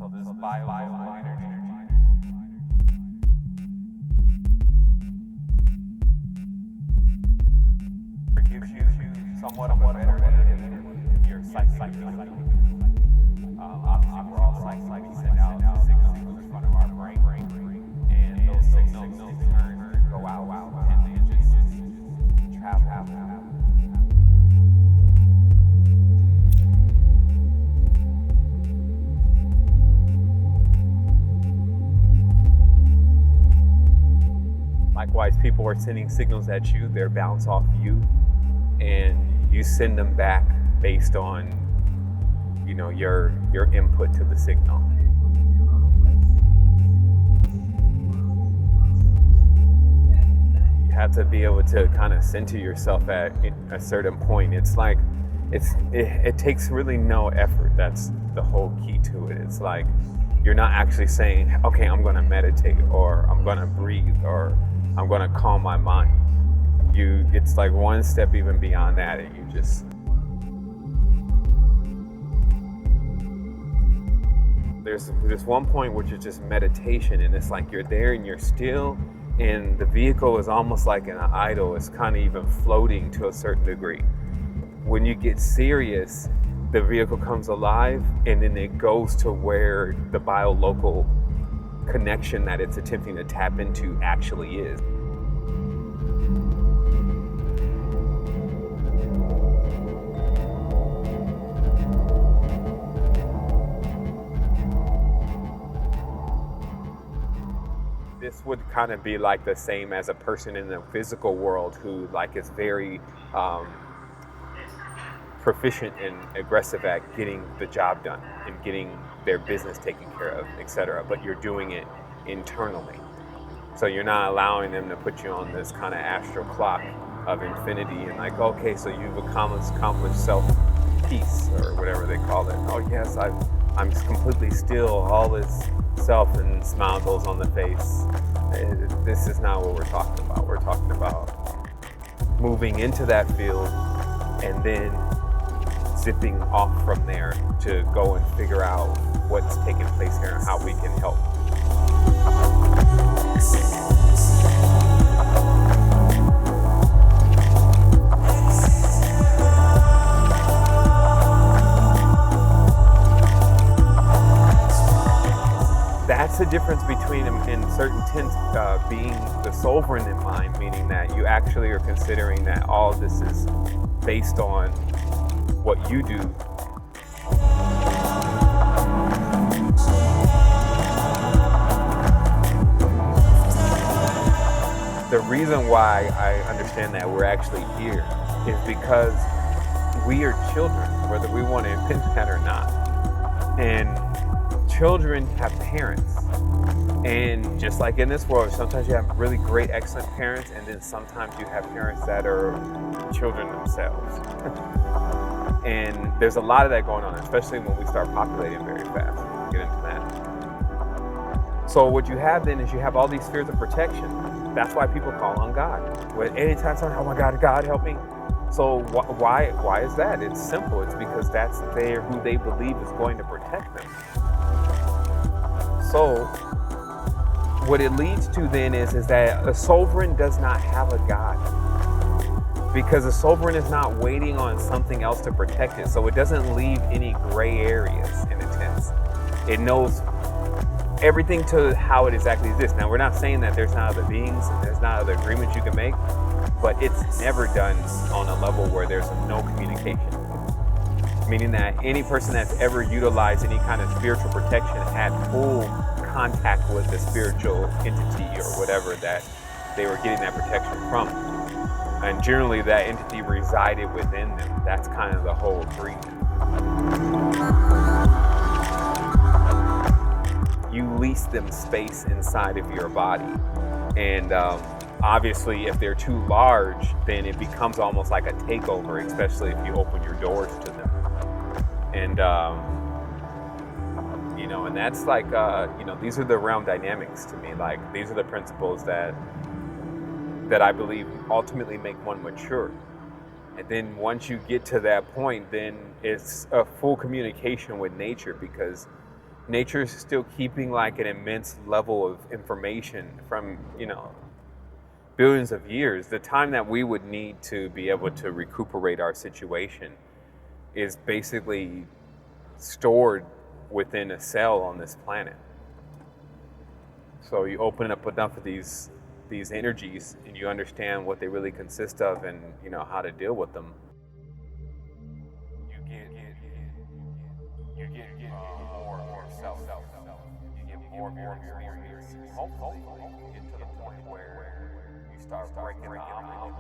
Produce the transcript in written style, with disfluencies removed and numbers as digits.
So this bio energy gives you somewhat of a better idea of your psyche. Obviously, we're all psychic. We send out signals to the front of our brain, and those signals in turn go out and they just travel. Likewise, people are sending signals at you, they bounce off you, and you send them back based on, your input to the signal. You have to be able to kind of center yourself at a certain point. It's like, it takes really no effort. That's the whole key to it. It's like, you're not actually saying, okay, I'm going to meditate, or I'm going to breathe, or I'm going to calm my mind. It's like one step even beyond that, and you just... There's one point which is just meditation, and it's like you're there and you're still, and the vehicle is almost like an idol. It's kind of even floating to a certain degree. When you get serious, the vehicle comes alive, and then it goes to where the biolocal connection that it's attempting to tap into actually is. This would kind of be like the same as a person in the physical world who is very proficient and aggressive at getting the job done and getting their business taken care of, etc. But you're doing it internally. So you're not allowing them to put you on this kind of astral clock of infinity and okay, so you've accomplished self-peace or whatever they call it. Oh yes, I'm completely still, all this self, and smile goes on the face. This is not what we're talking about. We're talking about moving into that field and then zipping off from there to go and figure out what's taking place here and how we can help. That's the difference between, in certain tense, being the sovereign in mind, meaning that you actually are considering that all of this is based on what you do. The reason why I understand that we're actually here is because we are children, whether we want to admit that or not. And children have parents. And just like in this world, sometimes you have really great, excellent parents, and then sometimes you have parents that are children themselves. And there's a lot of that going on, especially when we start populating very fast. We'll get into that. So what you have then is you have all these spheres of protection. That's why people call on God. When anytime someone, oh my God, help me. So why is that? It's simple. It's because that's who they believe is going to protect them. So what it leads to then is that a sovereign does not have a God. Because a sovereign is not waiting on something else to protect it. So it doesn't leave any gray areas in a sense. It knows everything to how it exactly exists. Now, we're not saying that there's not other beings and there's not other agreements you can make, but it's never done on a level where there's no communication. Meaning that any person that's ever utilized any kind of spiritual protection had full contact with the spiritual entity or whatever that they were getting that protection from. And generally that entity resided within them. That's kind of the whole agreement. You lease them space inside of your body. And obviously if they're too large, then it becomes almost like a takeover, especially if you open your doors to them. And and that's like these are the realm dynamics to me. Like, these are the principles that I believe ultimately make one mature. And then once you get to that point, then it's a full communication with nature, because Nature's still keeping like an immense level of information from, billions of years. The time that we would need to be able to recuperate our situation is basically stored within a cell on this planet. So you open up enough of these energies and you understand what they really consist of, and how to deal with them. You get more of yourself. You get more of your experience. Hopefully, you get to the point where you start breaking the envelope